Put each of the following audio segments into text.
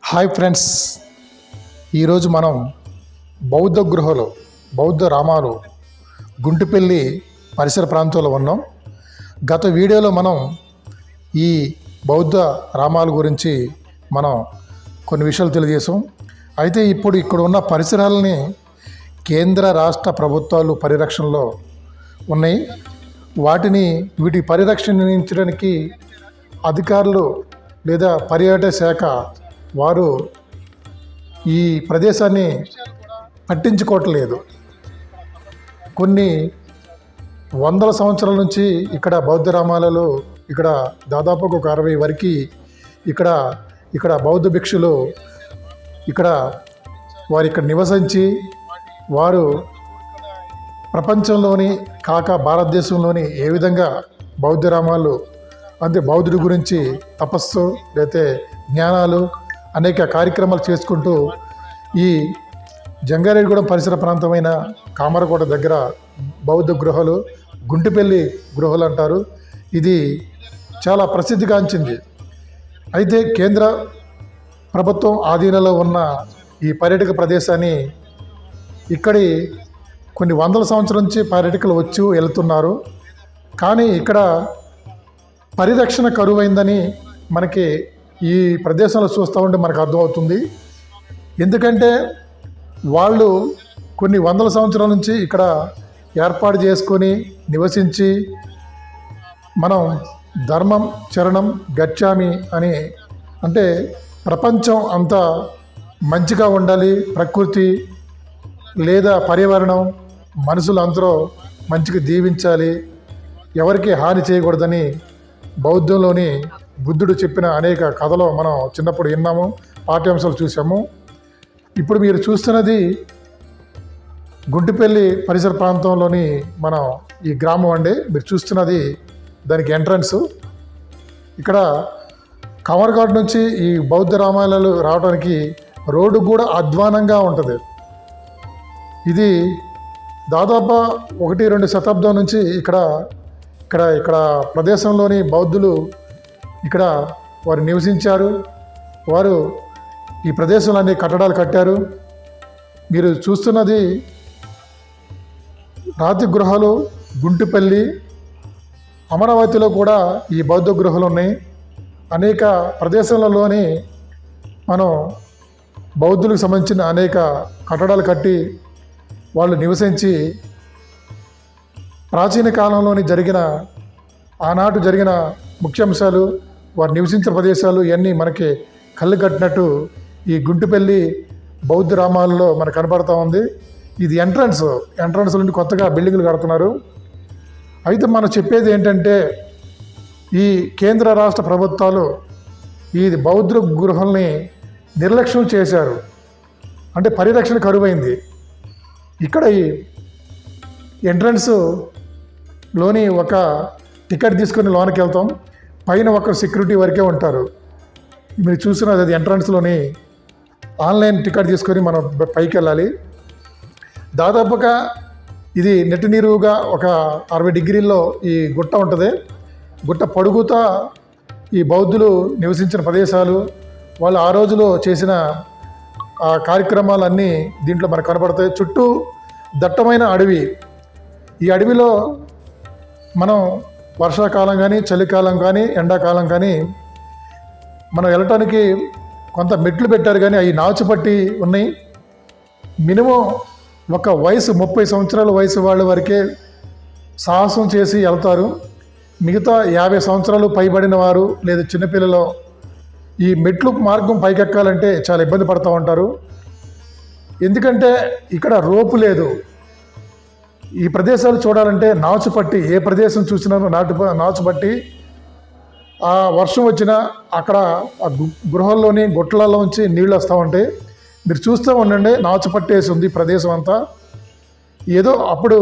Hi friends, ఈరోజు మనం బౌద్ధ గృహలు బౌద్ధ రామాలు గుంటుపల్లి పరిసర ప్రాంతంలో ఉన్నాం. గత వీడియోలో మనం ఈ బౌద్ధ రామాల గురించి మనం కొన్ని విషయాలు తెలియజేసాం. అయితే ఇప్పుడు ఇక్కడ ఉన్న పరిసరాలని కేంద్ర రాష్ట్ర ప్రభుత్వాలు పరిరక్షణలో ఉన్నాయి. వీటి పరిరక్షించడానికి అధికారులు లేదా పర్యాటక శాఖ వారు ఈ ప్రదేశాన్ని పట్టించుకోవట్లేదు. కొన్ని వందల సంవత్సరాల నుంచి ఇక్కడ బౌద్ధ రామాలలో ఇక్కడ దాదాపు ఒక 60 వరకు ఇక్కడ బౌద్ధ భిక్షులు వారు ఇక్కడ నివసించి వారు ప్రపంచంలోని కాక భారతదేశంలోని ఏ విధంగా బౌద్ధ రామాలు అంటే బౌద్ధుడి గురించి తపస్సు లేతే జ్ఞానాలు అనేక కార్యక్రమాలు చేసుకుంటూ ఈ జంగారెడ్డిగూడెం పరిసర ప్రాంతమైన కామరకోట దగ్గర బౌద్ధ గృహలు గుంటుపల్లి గృహలు అంటారు. ఇది చాలా ప్రసిద్ధిగాంచింది. అయితే కేంద్ర ప్రభుత్వం ఆధీనంలో ఉన్న ఈ పర్యాటక ప్రదేశాన్ని ఇక్కడి కొన్ని వందల సంవత్సరాల నుంచి పర్యాటకులు వచ్చి వెళ్తున్నారు. కానీ ఇక్కడ పరిరక్షణ కరువైందని మనకి ఈ ప్రదేశంలో చూస్తూ ఉంటే మనకు అర్థమవుతుంది. ఎందుకంటే వాళ్ళు కొన్ని వందల సంవత్సరాల నుంచి ఇక్కడ ఏర్పాటు చేసుకొని నివసించి మనం ధర్మం చరణం గచ్చామి అని అంటే ప్రపంచం అంతా మంచిగా ఉండాలి, ప్రకృతి లేదా పర్యావరణం మనుషులు అందరూ మంచిగా జీవించాలి, ఎవరికి హాని చేయకూడదని బౌద్ధంలోని బుద్ధుడు చెప్పిన అనేక కథలు మనం చిన్నప్పుడు విన్నాము, పాఠ్యాంశాలు చూసాము. ఇప్పుడు మీరు చూస్తున్నది గుంటుపల్లి పరిసర ప్రాంతంలోని మనం ఈ గ్రామం అండి. మీరు చూస్తున్నది దానికి ఎంట్రన్స్. ఇక్కడ కవర్ఘాట్ నుంచి ఈ బౌద్ధ రామాలయాలు రావడానికి రోడ్డు కూడా అధ్వానంగా ఉంటుంది. ఇది దాదాపు 1-2 శతాబ్దం నుంచి ఇక్కడ ప్రదేశంలోని బౌద్ధులు ఇక్కడ వారు నివసించారు. వారు ఈ ప్రదేశంలో అన్ని కట్టడాలు కట్టారు. మీరు చూస్తున్నది రాతి గృహాలు గుంటుపల్లి, అమరావతిలో కూడా ఈ బౌద్ధ గృహాలు ఉన్నాయి. అనేక ప్రదేశాలలోని మనం బౌద్ధులకు సంబంధించిన అనేక కట్టడాలు కట్టి వాళ్ళు నివసించి ప్రాచీన కాలంలోని ఆనాటి జరిగిన ముఖ్యాంశాలు వారు నివసించిన ప్రదేశాలు ఇవన్నీ మనకి కళ్ళు కట్టినట్టు ఈ గుంటుపల్లి బౌద్ధ రామాలలో మనకు కనపడుతూ ఉంది. ఇది ఎంట్రన్స్ నుండి కొత్తగా బిల్డింగ్లు కడుతున్నారు. అయితే మనం చెప్పేది ఏంటంటే ఈ కేంద్ర రాష్ట్ర ప్రభుత్వాలు ఈ బౌద్ధ గృహాలని నిర్లక్ష్యం చేశారు. అంటే పరిరక్షణ కరువైంది. ఇక్కడ ఈ ఎంట్రన్స్లోని ఒక టికెట్ తీసుకొని లోనికి వెళ్తాం. పైన ఒక సెక్యూరిటీ వరకే ఉంటారు. మీరు చూసినది అది ఎంట్రన్స్లోని ఆన్లైన్ టికెట్ తీసుకొని మనం పైకి వెళ్ళాలి. దాదాపుగా ఇది నెట్టు నీరుగా ఒక 60 డిగ్రీల్లో ఈ గుట్ట ఉంటుంది. గుట్ట పొడుగుతా ఈ బౌద్ధులు నివసించిన ప్రదేశాలు వాళ్ళు ఆ రోజులో చేసిన ఆ కార్యక్రమాలన్నీ దీంట్లో మనకు కనపడతాయి. చుట్టూ దట్టమైన అడవి. ఈ అడవిలో మనం వర్షాకాలం కానీ చలికాలం కానీ ఎండాకాలం కానీ మనం వెళ్ళటానికి కొంత మెట్లు పెట్టారు, కానీ అవి నాచుపట్టి ఉన్నాయి. మినిమం ఒక వయసు 30 సంవత్సరాల వయసు వాళ్ళ వరకే సాహసం చేసి వెళ్తారు. మిగతా 50 సంవత్సరాలు పైబడిన వారు లేదా చిన్నపిల్లలు ఈ మెట్లు మార్గం పైకెక్కాలంటే చాలా ఇబ్బంది పడుతూ ఉంటారు. ఎందుకంటే ఇక్కడ రోపు లేదు. ఈ ప్రదేశాలు చూడాలంటే నాచుపట్టి, ఏ ప్రదేశం చూసినా నాచుపట్టి ఆ వర్షం వచ్చినా అక్కడ ఆ గృహంలోని గుట్టలలోంచి నీళ్ళు వస్తూ ఉంటాయి. మీరు చూస్తూ ఉండండి, నాచుపట్టేసి ఉంది ప్రదేశం అంతా. ఏదో అప్పుడు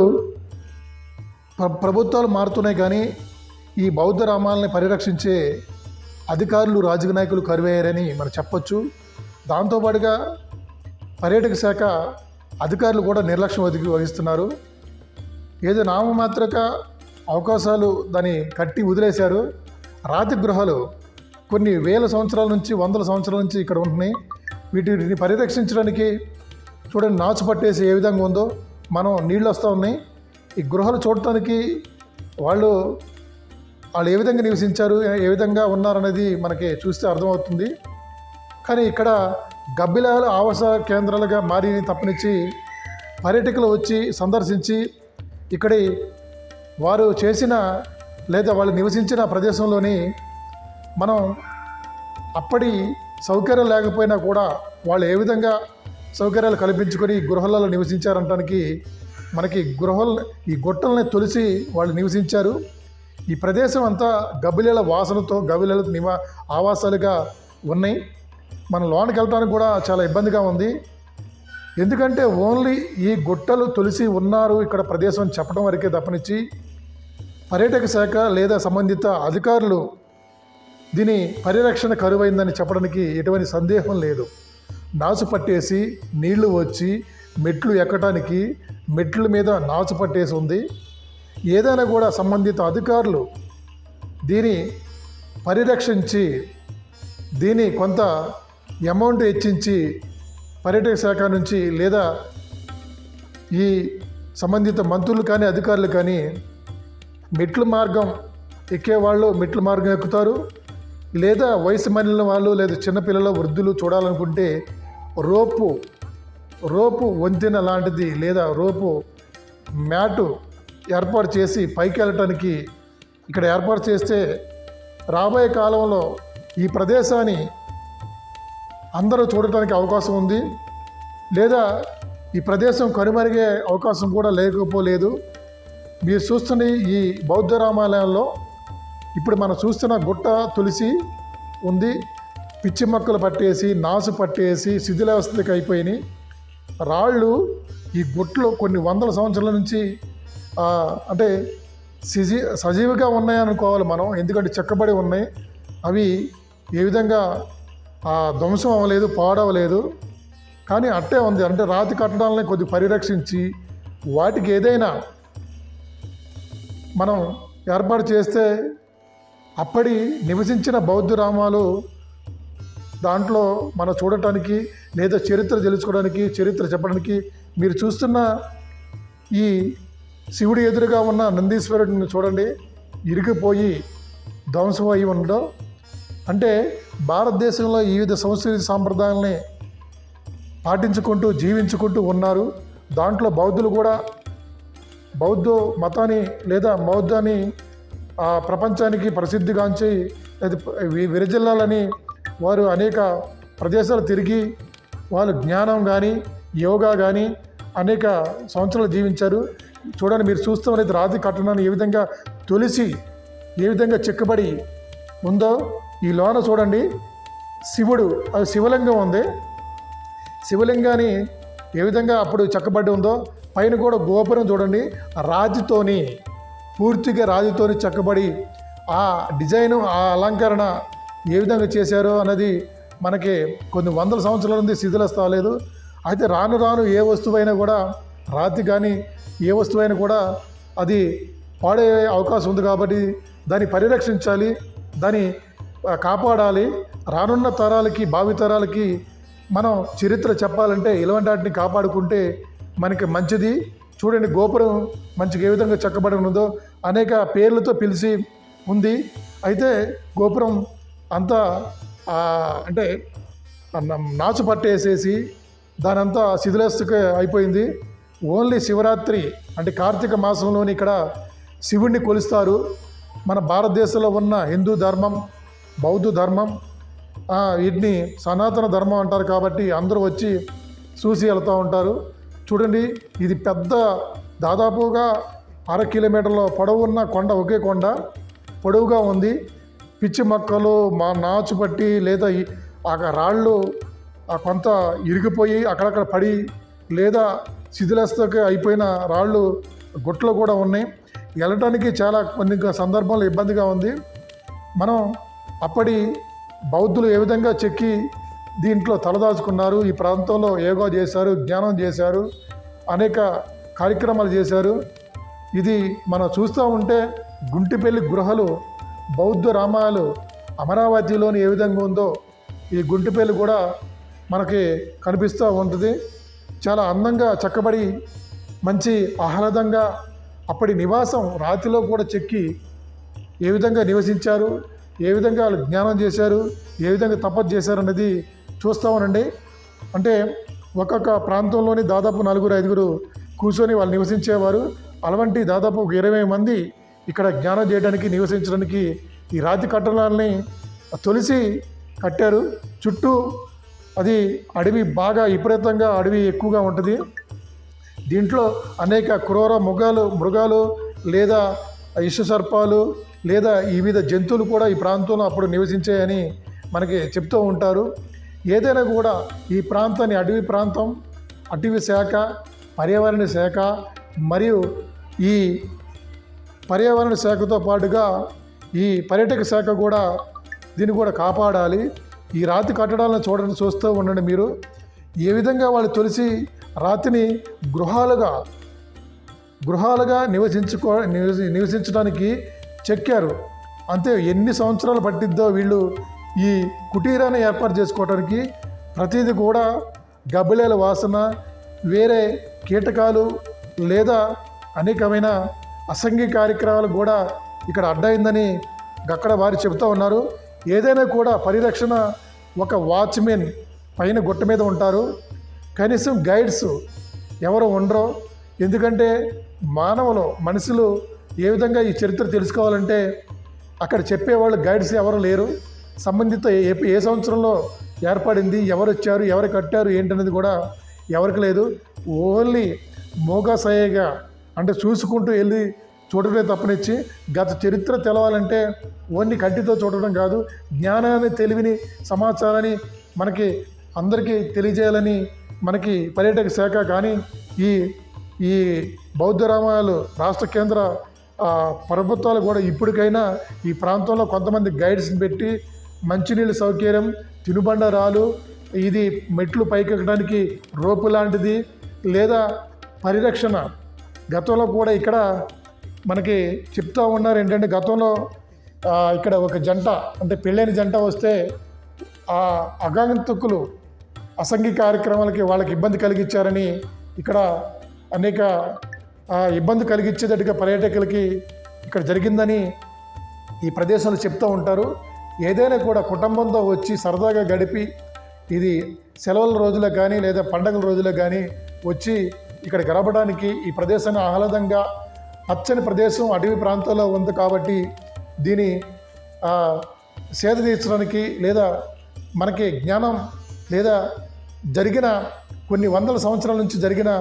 ప్రభుత్వాలు మారుతున్నాయి కానీ ఈ బౌద్ధ రామాలని పరిరక్షించే అధికారులు రాజకీయ నాయకులు కరువయ్యారని మనం చెప్పొచ్చు. దాంతోపాటుగా పర్యాటక శాఖ అధికారులు కూడా నిర్లక్ష్యం వహిస్తున్నారు. ఏదో నామమాత్రక అవకాశాలు దాన్ని కట్టి వదిలేశారు. రాతి గృహాలు కొన్ని వేల సంవత్సరాల నుంచి, వందల సంవత్సరాల నుంచి ఇక్కడ ఉంటున్నాయి. వీటిని పరిరక్షించడానికి చూడండి, నాచు పట్టేసి ఏ విధంగా ఉందో, మనం నీళ్ళు వస్తూ ఉన్నాయి. ఈ గృహలు చూడటానికి వాళ్ళు ఏ విధంగా నివసించారు, ఏ విధంగా ఉన్నారనేది మనకి చూస్తే అర్థమవుతుంది. కానీ ఇక్కడ గబ్బిలాల ఆవాస కేంద్రాలుగా మారి తప్పనిచ్చి పర్యాటకులు వచ్చి సందర్శించి ఇక్కడి వారు చేసిన లేదా వాళ్ళు నివసించిన ప్రదేశంలోని మనం అప్పటి సౌకర్యం లేకపోయినా కూడా వాళ్ళు ఏ విధంగా సౌకర్యాలు కల్పించుకొని గృహాలలో నివసించారంటానికి మనకి ఈ గుట్టల్ని తొలిసి వాళ్ళు నివసించారు. ఈ ప్రదేశం అంతా గబ్బిలీల వాసనతో, గబ్బిలీల ఆవాసాలుగా ఉన్నాయి. మన లోనికి వెళ్ళడానికి కూడా చాలా ఇబ్బందిగా ఉంది. ఎందుకంటే ఓన్లీ ఈ గుట్టలు తొలిసి ఉన్నారు ఇక్కడ ప్రదేశం చెప్పడం వరకే తప్పనిచ్చి పర్యాటక శాఖ లేదా సంబంధిత అధికారులు దీని పరిరక్షణ కరువైందని చెప్పడానికి ఎటువంటి సందేహం లేదు. నాచు పట్టేసి నీళ్లు వచ్చి మెట్లు ఎక్కడానికి మెట్ల మీద నాచు పట్టేసి ఉంది. ఏదైనా కూడా సంబంధిత అధికారులు దీన్ని పరిరక్షించి దీన్ని కొంత అమౌంట్ హెచ్చించి పర్యాటక శాఖ నుంచి లేదా ఈ సంబంధిత మంత్రులు కానీ అధికారులు కానీ మెట్ల మార్గం ఎక్కేవాళ్ళు మెట్ల మార్గం ఎక్కుతారు. లేదా వయసు మళ్ళిన వాళ్ళు లేదా చిన్నపిల్లలు, వృద్ధులు చూడాలనుకుంటే రోపు వంతెన లాంటిది లేదా రోపు మ్యాటు ఏర్పాటు చేసి పైకి వెళ్ళటానికి ఇక్కడ ఏర్పాటు చేస్తే రాబోయే కాలంలో ఈ ప్రదేశాన్ని అందరూ చూడటానికి అవకాశం ఉంది. లేదా ఈ ప్రదేశం కనుమరిగే అవకాశం కూడా లేకపోలేదు. మీరు చూస్తున్న ఈ బౌద్ధ రామాలయంలో ఇప్పుడు మనం చూస్తున్న గుట్ట తులసి ఉంది. పిచ్చి మొక్కలు పట్టేసి, నాసు పట్టేసి శిథిలావస్థకి అయిపోయినాయి. రాళ్ళు ఈ గుట్టలో కొన్ని వందల సంవత్సరాల నుంచి అంటే సజీవిగా ఉన్నాయనుకోవాలి మనం. ఎందుకంటే చెక్కబడి ఉన్నాయి. అవి ఏ విధంగా ధ్వంసం అవ్వలేదు, పాడవలేదు. కానీ అట్టే ఉంది. అంటే రాతి కట్టడాలని కొద్ది పరిరక్షించి వాటికి ఏదైనా మనం ఏర్పాటు చేస్తే అప్పటి నివసించిన బౌద్ధ రామాలు దాంట్లో మనం చూడటానికి లేదా చరిత్ర తెలుసుకోవడానికి, చరిత్ర చెప్పడానికి మీరు చూస్తున్న ఈ శివుడి ఎదురుగా ఉన్న నందీశ్వరుడిని చూడండి, ఇరిగిపోయి ధ్వంసం అయి ఉండడం. అంటే భారతదేశంలో వివిధ సంస్కృతి సాంప్రదాయాలని పాటించుకుంటూ జీవించుకుంటూ ఉన్నారు. దాంట్లో బౌద్ధులు కూడా బౌద్ధ మతాన్ని లేదా బౌద్ధాన్ని ప్రపంచానికి ప్రసిద్ధిగాంచి విరజిల్లాలని వారు అనేక ప్రదేశాలు తిరిగి వాళ్ళు జ్ఞానం కానీ యోగా కానీ అనేక సంవత్సరాలు జీవించారు. చూడండి, మీరు చూస్తున్నది రాతి కట్టడాన్ని ఏ విధంగా తొలిసి ఏ విధంగా చెక్కబడి ఉందో. ఈ లోన చూడండి, శివుడు, అది శివలింగం ఉంది. శివలింగాన్ని ఏ విధంగా అప్పుడు చెక్కబడి ఉందో, పైన కూడా గోపురం చూడండి, రాతితోని పూర్తిగా రాతితోని చెక్కబడి ఆ డిజైను, ఆ అలంకరణ ఏ విధంగా చేశారో అన్నది మనకి కొన్ని వందల సంవత్సరాల నుండి శిథిలస్తాలేదు. అయితే రాను రాను ఏ వస్తువైనా కూడా రాతి కానీ ఏ వస్తువైనా కూడా అది పాడే అవకాశం ఉంది. కాబట్టి దాన్ని పరిరక్షించాలి, దాన్ని కాపాడాలి. రానున్న తరాలకి, భావి తరాలకి మనం చరిత్ర చెప్పాలంటే ఇలాంటి వాటిని కాపాడుకుంటే మనకి మంచిది. చూడండి, గోపురం మంచిగా ఏ విధంగా చెక్కబడి ఉన్నదో అనేక పేర్లతో పిలిచి ఉంది. అయితే గోపురం అంతా అంటే నాచు పట్టేసేసి దానంతా శిథిలాస్థితి అయిపోయింది. ఓన్లీ శివరాత్రి అంటే కార్తీక మాసంలోని ఇక్కడ శివుణ్ణి కొలుస్తారు. మన భారతదేశంలో ఉన్న హిందూ ధర్మం, బౌద్ధ ధర్మం, వీటిని సనాతన ధర్మం అంటారు. కాబట్టి అందరూ వచ్చి చూసి వెళ్తూ ఉంటారు. చూడండి, ఇది పెద్ద దాదాపుగా 1/2 కిలోమీటర్ల పొడవు ఉన్న కొండ, ఒకే కొండ పొడవుగా ఉంది. పిచ్చి మొక్కలు నాచు పట్టి లేదా ఆ రాళ్ళు కొంత ఇరిగిపోయి అక్కడక్కడ పడి లేదా శిథిలాస్థితి అయిపోయిన రాళ్ళు గుట్టలు కూడా ఉన్నాయి. వెళ్ళటానికి చాలా కొన్ని సందర్భాల్లో ఇబ్బందిగా ఉంది. మనం అప్పటి బౌద్ధులు ఏ విధంగా చెక్కి దీంట్లో తలదాచుకున్నారు, ఈ ప్రాంతంలో యోగా చేశారు, జ్ఞానం చేశారు, అనేక కార్యక్రమాలు చేశారు. ఇది మనం చూస్తూ ఉంటే గుంటిపల్లి గృహలు, బౌద్ధ రామాలు అమరావతిలోని ఏ విధంగా ఉందో ఈ గుంటిపల్లి కూడా మనకి కనిపిస్తూ ఉంటుంది. చాలా అందంగా చక్కబడి మంచి ఆహ్లాదంగా అప్పటి నివాసం రాతిలో కూడా చెక్కి ఏ విధంగా నివసించారు, ఏ విధంగా వాళ్ళు జ్ఞానం చేశారు, ఏ విధంగా తపస్సు చేశారు అనేది చూస్తామనండి. అంటే ఒక్కొక్క ప్రాంతంలోని దాదాపు 4-5 కూర్చొని వాళ్ళు నివసించేవారు. అలాంటి దాదాపు ఒక 20 మంది ఇక్కడ జ్ఞానం చేయడానికి నివసించడానికి ఈ రాతి కట్టడాలని తొలిసి కట్టారు. చుట్టూ అది అడవి బాగా విపరీతంగా అడవి ఎక్కువగా ఉంటుంది. దీంట్లో అనేక క్రూర మృగాలు లేదా విషసర్పాలు లేదా వివిధ జంతువులు కూడా ఈ ప్రాంతంలో అప్పుడు నివసించాయని మనకి చెప్తూ ఉంటారు. ఏదైనా కూడా ఈ ప్రాంతాన్ని అటవీ శాఖ, పర్యావరణ శాఖ మరియు ఈ పర్యావరణ శాఖతో పాటుగా ఈ పర్యాటక శాఖ కూడా దీన్ని కూడా కాపాడాలి. ఈ రాతి కట్టడాలను చూస్తూ ఉండండి మీరు. ఏ విధంగా వాళ్ళు తొలిసి రాతిని గృహాలుగా నివసించడానికి చెక్కారు. అంతే ఎన్ని సంవత్సరాలు పట్టిద్దో వీళ్ళు ఈ కుటీరాన్ని ఏర్పాటు చేసుకోవడానికి. ప్రతిదీ కూడా గబ్బిలేల వాసన, వేరే కీటకాలు లేదా అనేకమైన అసంఘిక కార్యక్రమాలు కూడా ఇక్కడ అడ్డైందని అక్కడ వారు చెబుతూ ఉన్నారు. ఏదైనా కూడా పరిరక్షణ ఒక వాచ్మెన్ పైన గుట్ట మీద ఉంటారు. కనీసం గైడ్స్ ఎవరు ఉండరు. ఎందుకంటే మనుషులు ఏ విధంగా ఈ చరిత్ర తెలుసుకోవాలంటే అక్కడ చెప్పేవాళ్ళు గైడ్స్ ఎవరు లేరు. సంబంధిత ఏ సంవత్సరంలో ఏర్పడింది, ఎవరు వచ్చారు, ఎవరు కట్టారు ఏంటనేది కూడా ఎవరికి లేదు. ఓన్లీ మోగసాయిగా అంటే చూసుకుంటూ వెళ్ళి చూడటమే తప్పనిచ్చి గత చరిత్ర తెలవాలంటే ఓన్లీ కంటితో చూడటం కాదు, జ్ఞానాన్ని, తెలివిని, సమాచారాన్ని మనకి అందరికీ తెలియజేయాలని మనకి పర్యాటక శాఖ కానీ ఈ బౌద్ధ రామాలయాలు రాష్ట్ర కేంద్ర ప్రభుత్వాలు కూడా ఇప్పటికైనా ఈ ప్రాంతంలో కొంతమంది గైడ్స్ని పెట్టి మంచినీళ్ళ సౌకర్యం, తినుబండరాలు, ఇది మెట్లు పైకెక్కడానికి రోపు లాంటిది లేదా పరిరక్షణ గతంలో కూడా ఇక్కడ మనకి చెప్తూ ఉన్నారు. ఏంటంటే గతంలో ఇక్కడ ఒక జంట అంటే పెళ్ళైన జంట వస్తే ఆ అగాంతకులు అసంఘిక కార్యక్రమాలకి వాళ్ళకి ఇబ్బంది కలిగించారని ఇక్కడ అనేక ఇబ్బంది కలిగించేటట్టుగా పర్యాటకులకి ఇక్కడ జరిగిందని ఈ ప్రదేశాలు చెప్తూ ఉంటారు. ఏదైనా కూడా కుటుంబంతో వచ్చి సరదాగా గడిపి ఇది సెలవుల రోజులో కానీ లేదా పండగల రోజులో కానీ వచ్చి ఇక్కడ గడపడానికి ఈ ప్రదేశాన్ని ఆహ్లాదంగా పచ్చని ప్రదేశం అటవీ ప్రాంతాల్లో ఉంది కాబట్టి దీని సేద తీర్చడానికి లేదా మనకి జ్ఞానం లేదా జరిగిన కొన్ని వందల సంవత్సరాల నుంచి జరిగిన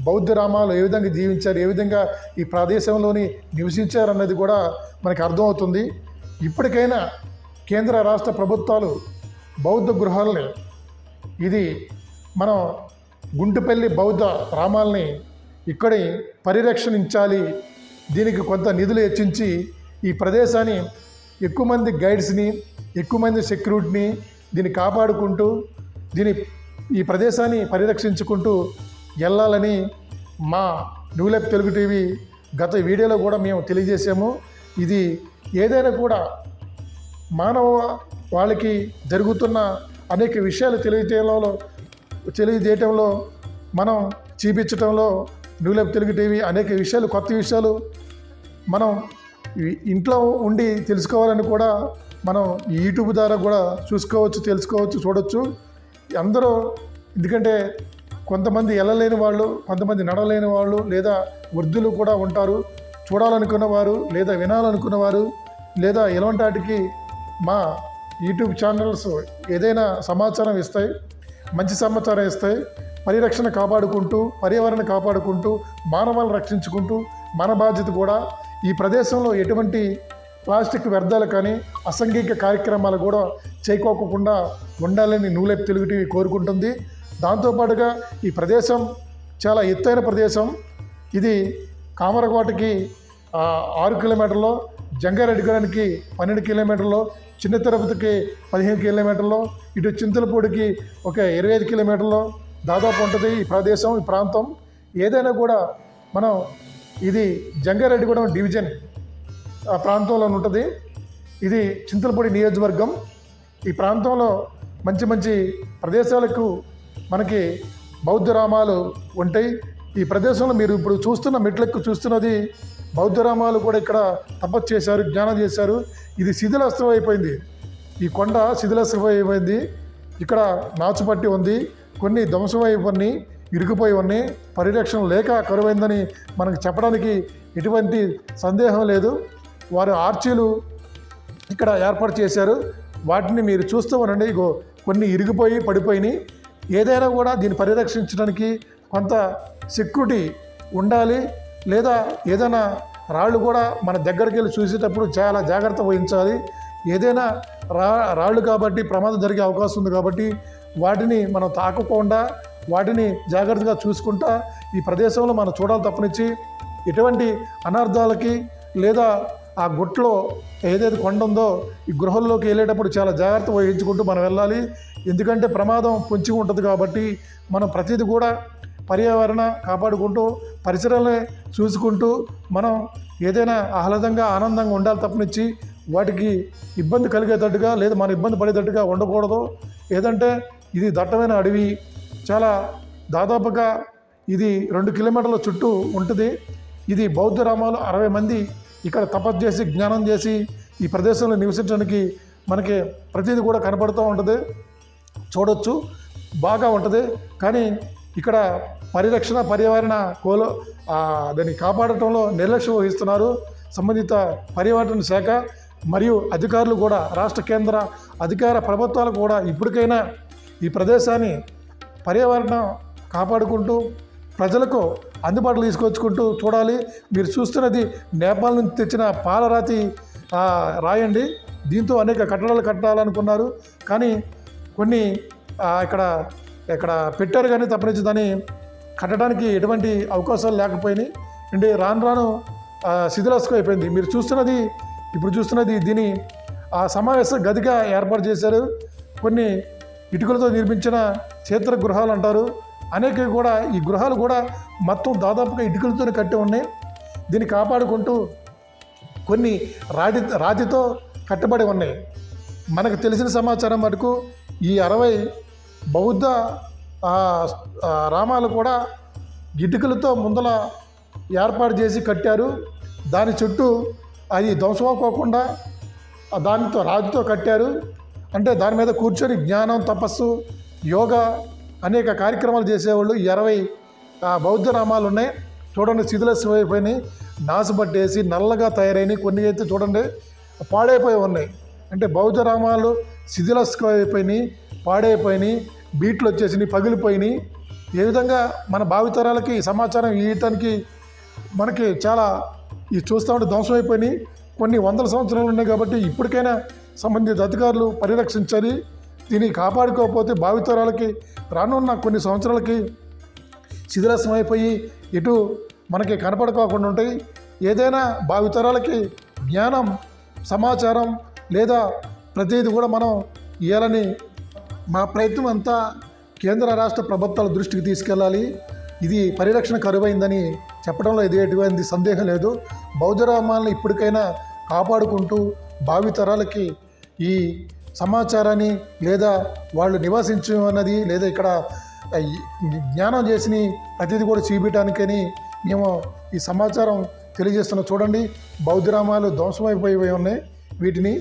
బౌద్ధ రామాలు ఏ విధంగా జీవించారు, ఏ విధంగా ఈ ప్రదేశంలోని నివసించారు అన్నది కూడా మనకు అర్థమవుతుంది. ఇప్పటికైనా కేంద్ర రాష్ట్ర ప్రభుత్వాలు బౌద్ధ గృహాలని ఇది మనం గుంటుపల్లి బౌద్ధ రామాలని ఇక్కడి పరిరక్షించాలి. దీనికి కొంత నిధులు హెచ్చించి ఈ ప్రదేశాన్ని ఎక్కువ మంది గైడ్స్ని, ఎక్కువ మంది సెక్యూరిటీని దీన్ని కాపాడుకుంటూ ఈ ప్రదేశాన్ని పరిరక్షించుకుంటూ వెళ్ళాలని మా న్యూ లైఫ్ తెలుగు టీవీ గత వీడియోలో కూడా మేము తెలియజేసాము. ఇది ఏదైనా కూడా మానవ వాళ్ళకి జరుగుతున్న అనేక విషయాలు తెలియజేయటంలో మనం చూపించటంలో న్యూ లైఫ్ తెలుగు టీవీ అనేక విషయాలు, కొత్త విషయాలు మనం ఇంట్లో ఉండి తెలుసుకోవాలని కూడా మనం యూట్యూబ్ ద్వారా కూడా చూసుకోవచ్చు, తెలుసుకోవచ్చు, చూడవచ్చు. అందరూ ఎందుకంటే కొంతమంది వెళ్ళలేని వాళ్ళు, కొంతమంది నడవలేని వాళ్ళు లేదా వృద్ధులు కూడా ఉంటారు. చూడాలనుకున్నవారు లేదా వినాలనుకున్నవారు లేదా ఎలాంటి వాటికి మా యూట్యూబ్ ఛానల్స్ ఏదైనా సమాచారం ఇస్తాయి, మంచి సమాచారం ఇస్తాయి. పరిరక్షణ కాపాడుకుంటూ, పర్యావరణ కాపాడుకుంటూ, మానవాలను రక్షించుకుంటూ మన బాధ్యత కూడా ఈ ప్రదేశంలో ఎటువంటి ప్లాస్టిక్ వ్యర్థాలు కానీ అసంఘిక కార్యక్రమాలు కూడా చేయకోకుండా ఉండాలని న్యూ లైఫ్ తెలుగు టీవీ కోరుకుంటుంది. దాంతోపాటుగా ఈ ప్రదేశం చాలా ఎత్తైన ప్రదేశం. ఇది కామరకోటకి 6 కిలోమీటర్లు, జంగారెడ్డిగూడెంకి 12 కిలోమీటర్లు, చిన్న తిరుపతికి 15 కిలోమీటర్లు, ఇటు చింతలపూడికి ఒక 25 కిలోమీటర్లు దాదాపు ఉంటుంది ఈ ప్రదేశం, ఈ ప్రాంతం. ఏదైనా కూడా మనం ఇది జంగారెడ్డిగూడెం డివిజన్ ప్రాంతంలో ఉంటుంది. ఇది చింతలపూడి నియోజకవర్గం. ఈ ప్రాంతంలో మంచి మంచి ప్రదేశాలకు మనకి బౌద్ధ రామాలు ఉంటాయి. ఈ ప్రదేశంలో మీరు ఇప్పుడు చూస్తున్న మెట్లెక్కు చూస్తున్నది బౌద్ధ రామాలు కూడా ఇక్కడ తపస్సు చేశారు, జ్ఞానం చేశారు. ఇది శిథిలాస్తం అయిపోయింది. ఈ కొండ శిథిలాస్తం అయిపోయింది. ఇక్కడ నాచుపట్టి ఉంది, కొన్ని ధ్వంసం అయిపోయి ఇరుకుపోయి ఉన్నాయి. పరిరక్షణ లేక కరువైందని మనకు చెప్పడానికి ఎటువంటి సందేహం లేదు. వారు ఆర్చీలు ఇక్కడ ఏర్పాటు చేశారు. వాటిని మీరు చూస్తూ ఉండండి. ఇగో కొన్ని ఇరిగిపోయి పడిపోయినాయి. ఏదైనా కూడా దీన్ని పరిరక్షించడానికి కొంత సెక్యూరిటీ ఉండాలి. లేదా ఏదైనా రాళ్ళు కూడా మన దగ్గరికి వెళ్ళి చూసేటప్పుడు చాలా జాగ్రత్త వహించాలి. ఏదైనా రాళ్ళు కాబట్టి ప్రమాదం జరిగే అవకాశం ఉంది. కాబట్టి వాటిని మనం తాకకుండా వాటిని జాగ్రత్తగా చూసుకుంటా ఈ ప్రదేశంలో మనం చూడాలి తప్పనిచ్చి ఎటువంటి అనర్థాలకి లేదా ఆ గుట్లో ఏదైతే కొండ ఉందో ఈ గృహల్లోకి వెళ్ళేటప్పుడు చాలా జాగ్రత్త వహించుకుంటూ మనం వెళ్ళాలి. ఎందుకంటే ప్రమాదం పొంచి ఉంటుంది. కాబట్టి మనం ప్రతిదీ కూడా పర్యావరణ కాపాడుకుంటూ పరిసరాలనే చూసుకుంటూ మనం ఏదైనా ఆహ్లాదంగా ఆనందంగా ఉండాలి తప్పనిచ్చి వాటికి ఇబ్బంది కలిగేటట్టుగా లేదా మనం ఇబ్బంది పడేటట్టుగా ఉండకూడదు. ఏదంటే ఇది దట్టమైన అడవి, చాలా దాదాపుగా ఇది 2 కిలోమీటర్ల చుట్టూ ఉంటుంది. ఇది బౌద్ధ రామాలు 60 మంది ఇక్కడ తపస్సు చేసి జ్ఞానం చేసి ఈ ప్రదేశంలో నివసించడానికి మనకి ప్రతిదీ కూడా కనపడుతూ ఉంటుంది, చూడొచ్చు, బాగా ఉంటుంది. కానీ ఇక్కడ పరిరక్షణ పర్యావరణ దాన్ని కాపాడటంలో నిర్లక్ష్యం వహిస్తున్నారు సంబంధిత పర్యావరణ శాఖ మరియు అధికారులు కూడా. రాష్ట్ర కేంద్ర అధికార ప్రభుత్వాలు కూడా ఇప్పటికైనా ఈ ప్రదేశాన్ని పర్యావరణం కాపాడుకుంటూ ప్రజలకు అందుబాటులో తీసుకొచ్చుకుంటూ చూడాలి. మీరు చూస్తున్నది నేపాల్ నుంచి తెచ్చిన పాలరాతి రాయండి. దీంతో అనేక కట్టడాలు కట్టాలనుకున్నారు. కానీ కొన్ని ఇక్కడ పెట్టారు కానీ తప్పనించి దాన్ని కట్టడానికి ఎటువంటి అవకాశాలు లేకపోయినాయి. అంటే రాను రాను శిథిలాస్తం అయిపోయింది. మీరు ఇప్పుడు చూస్తున్నది దీని సమావేశ గదిగా ఏర్పాటు చేశారు. కొన్ని ఇటుకలతో నిర్మించిన క్షేత్ర గృహాలు అంటారు. అనేక కూడా ఈ గృహాలు కూడా మొత్తం దాదాపుగా ఇటుకలతో కట్టి ఉన్నాయి. దీన్ని కాపాడుకుంటూ కొన్ని రాతితో కట్టబడి ఉన్నాయి. మనకు తెలిసిన సమాచారం మటుకు ఈ 60 బౌద్ధ రామాలు కూడా ఇటుకలతో ముందల ఏర్పాటు చేసి కట్టారు. దాని చుట్టూ అది ధ్వంసమవుకోకుండా దానితో రాజుతో కట్టారు. అంటే దాని మీద కూర్చొని జ్ఞానం, తపస్సు, యోగా అనేక కార్యక్రమాలు చేసేవాళ్ళు. 20 బౌద్ధ రామాలు ఉన్నాయి. చూడండి, శిథిలాస్తం అయిపోయినాయి, నాసుపట్టేసి నల్లగా తయారైనవి. కొన్ని అయితే చూడండి పాడైపోయి ఉన్నాయి. అంటే బౌద్ధ రామాలు శిథిలాస్తం అయిపోయినాయి, పాడైపోయినాయి, బీట్లు వచ్చేసినాయి, పగిలిపోయినాయి. ఏ విధంగా మన భావితరాలకి సమాచారం ఇవ్వటానికి మనకి చాలా చూస్తూ ఉంటే ధ్వంసం అయిపోయినాయి. కొన్ని వందల సంవత్సరాలు ఉన్నాయి. కాబట్టి ఇప్పటికైనా సంబంధిత అధికారులు పరిరక్షించాలి. దీన్ని కాపాడుకోకపోతే భావితరాలకి రానున్న కొన్ని సంవత్సరాలకి శిథిలాస్తం అయిపోయి ఇటు మనకి కనపడుకోకుండా ఉంటాయి. ఏదైనా భావితరాలకి జ్ఞానం, సమాచారం లేదా ప్రతిదీ కూడా మనం ఇవ్వాలని మా ప్రయత్నం అంతా కేంద్ర రాష్ట్ర ప్రభుత్వాల దృష్టికి తీసుకెళ్ళాలి. ఇది పరిరక్షణ కరువైందని చెప్పడంలో ఎటువంటి సందేహం లేదు. బౌద్ధ రామాలను ఇప్పటికైనా కాపాడుకుంటూ భావితరాలకి ఈ సమాచారాన్ని లేదా వాళ్ళు నివాసించమన్నది లేదా ఇక్కడ జ్ఞానం చేసిన ప్రతిదీ కూడా చూపించడానికని మేము ఈ సమాచారం తెలియజేస్తున్నాం. చూడండి, బౌద్ధ రామాలు ధ్వంసమైపోయి ఉన్నాయి. వీటిని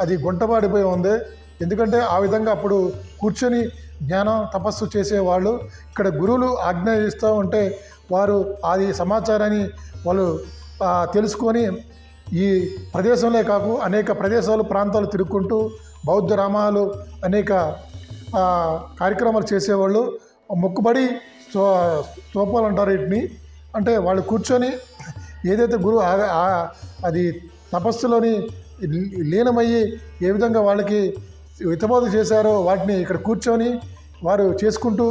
అది గుంటపాడిపోయి ఉంది. ఎందుకంటే ఆ విధంగా అప్పుడు కూర్చొని జ్ఞానం, తపస్సు చేసేవాళ్ళు. ఇక్కడ గురువులు ఆజ్ఞ ఇస్తూ ఉంటే వారు అది సమాచారాన్ని వాళ్ళు తెలుసుకొని ఈ ప్రదేశంలో కాకు అనేక ప్రదేశాలు, ప్రాంతాలు తిరుగుకుంటూ బౌద్ధ రామాలు అనేక కార్యక్రమాలు చేసేవాళ్ళు. మొక్కుబడి స్తూపాలు అంటారు వీటిని. అంటే వాళ్ళు కూర్చొని ఏదైతే గురువు అది తపస్సులోని లీనమయ్యి ఏ విధంగా వాళ్ళకి హితబోధ చేశారో వాటిని ఇక్కడ కూర్చొని వారు చేసుకుంటూ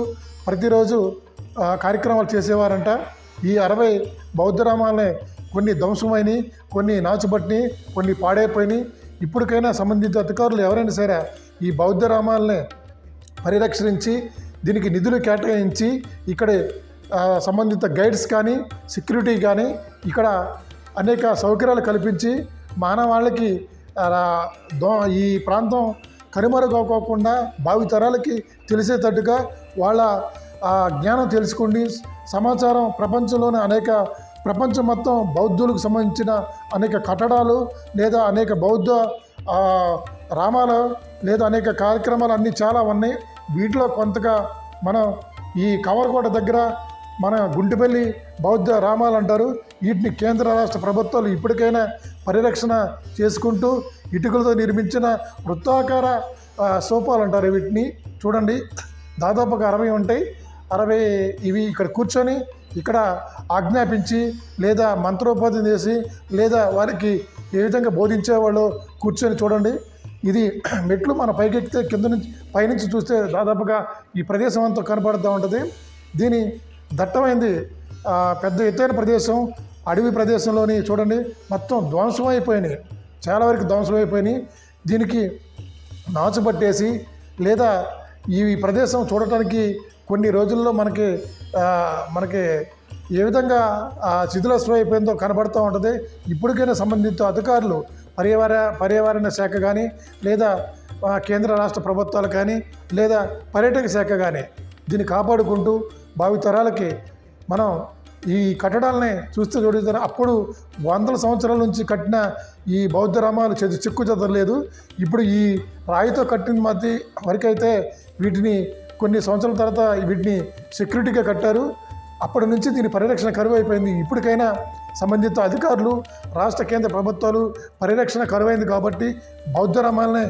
ప్రతిరోజు కార్యక్రమాలు చేసేవారంట. ఈ 60 బౌద్ధ రామాలనే కొన్ని ధ్వంసమైనవి, కొన్ని నాచుబట్టినాయి, కొన్ని పాడైపోయినాయి. ఇప్పటికైనా సంబంధిత అధికారులు ఎవరైనా సరే ఈ బౌద్ధ రామాలనే పరిరక్షించి దీనికి నిధులు కేటాయించి ఇక్కడ సంబంధిత గైడ్స్ కానీ, సెక్యూరిటీ కానీ, ఇక్కడ అనేక సౌకర్యాలు కల్పించి మానవాళికి ఈ ప్రాంతం కనుమరుగోకోకుండా భావితరాలకి తెలిసేటట్టుగా వాళ్ళ జ్ఞానం తెలుసుకోండి. సమాచారం ప్రపంచం మొత్తం బౌద్ధులకు సంబంధించిన అనేక కట్టడాలు లేదా అనేక బౌద్ధ రామాలు లేదా అనేక కార్యక్రమాలు అన్నీ చాలా ఉన్నాయి. వీటిలో కొంతగా మనం ఈ కవర్కోట దగ్గర మన గుంటిపల్లి బౌద్ధ రామాలు అంటారు. వీటిని కేంద్ర రాష్ట్ర ప్రభుత్వాలు ఇప్పటికైనా పరిరక్షణ చేసుకుంటూ ఇటుకలతో నిర్మించిన వృత్తాకార సోఫాలు అంటారు వీటిని. చూడండి, దాదాపుగా 60 ఉంటాయి. 60 ఇవి ఇక్కడ కూర్చొని ఇక్కడ ఆజ్ఞాపించి లేదా మంత్రోపాధన చేసి లేదా వారికి ఏ విధంగా బోధించేవాళ్ళు కూర్చొని చూడండి. ఇది మెట్లు మన పైకెక్కితే కింద నుంచి పైనుంచి చూస్తే దాదాపుగా ఈ ప్రదేశం అంతా కనపడుతూ ఉంటుంది. దీని దట్టమైంది పెద్ద ఎత్తైన ప్రదేశం, అడవి ప్రదేశంలోని చూడండి మొత్తం ధ్వంసం అయిపోయినాయి, చాలా వరకు ధ్వంసం అయిపోయినాయి. దీనికి నాచు పట్టేసి లేదా ఈ ప్రదేశం చూడటానికి కొన్ని రోజుల్లో మనకి ఏ విధంగా శిథిలావస్థ అయిపోయిందో కనబడుతూ ఉంటుంది. ఇప్పటికైనా సంబంధిత అధికారులు పర్యావరణ శాఖ కానీ లేదా కేంద్ర రాష్ట్ర ప్రభుత్వాలు కానీ లేదా పర్యాటక శాఖ కానీ దీన్ని కాపాడుకుంటూ భావితరాలకి మనం ఈ కట్టడాలని చూస్తే చూడతారు. అప్పుడు 100 సంవత్సరాల నుంచి కట్టిన ఈ బౌద్ధ రామాలు చెక్కు చెదరలేదు. ఇప్పుడు ఈ రాయితో కట్టిన మధ్య వరకైతే వీటిని కొన్ని సంవత్సరాల తర్వాత వీటిని సెక్యూరిటీగా కట్టారు. అప్పటి నుంచి దీని పరిరక్షణ కరువైపోయింది. ఇప్పటికైనా సంబంధిత అధికారులు రాష్ట్ర కేంద్ర ప్రభుత్వాలు పరిరక్షణ కరువైంది కాబట్టి బౌద్ధ రామాలని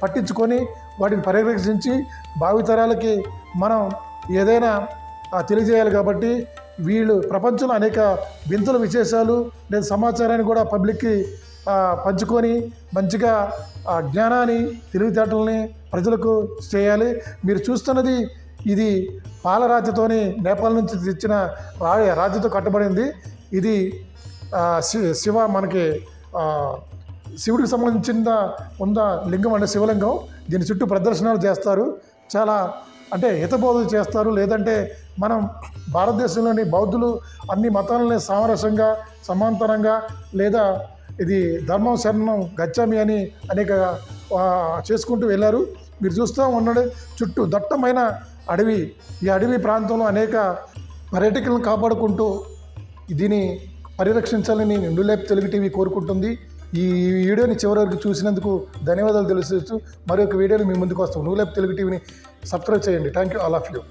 పట్టించుకొని వాటిని పరిరక్షించి భావితరాలకి మనం ఏదైనా తెలియజేయాలి. కాబట్టి వీళ్ళు ప్రపంచంలో అనేక వింతల విశేషాలు లేదా సమాచారాన్ని కూడా పబ్లిక్కి పంచుకొని మంచిగా జ్ఞానాన్ని తెలివితేటలని ప్రజలకు చేయాలి. మీరు చూస్తున్నది ఇది పాలరాతితోని నేపాల్ నుంచి తెచ్చిన రాతితో కట్టబడింది. ఇది మనకి శివుడికి సంబంధించిన లింగం అంటే శివలింగం. దీని చుట్టూ ప్రదర్శనలు చేస్తారు, చాలా అంటే హితబోధలు చేస్తారు. లేదంటే మనం భారతదేశంలోని బౌద్ధులు అన్ని మతాలని సామరస్యంగా సమాంతరంగా లేదా ఇది ధర్మం శరణం గచ్చామి అని అనేక చేసుకుంటూ వెళ్ళారు. మీరు చూస్తూ ఉన్నాడు చుట్టూ దట్టమైన అడవి. ఈ అడవి ప్రాంతంలో అనేక పర్యాటకులను కాపాడుకుంటూ దీన్ని పరిరక్షించాలని నులేప్ తెలుగు టీవీ కోరుకుంటుంది. ఈ వీడియోని చివరి వరకు చూసినందుకు ధన్యవాదాలు తెలుస్తూ మరొక వీడియోని మీ ముందుకు వస్తాం. నులేప్ తెలుగు టీవీని సబ్స్క్రైబ్ చేయండి. Thank you all of you.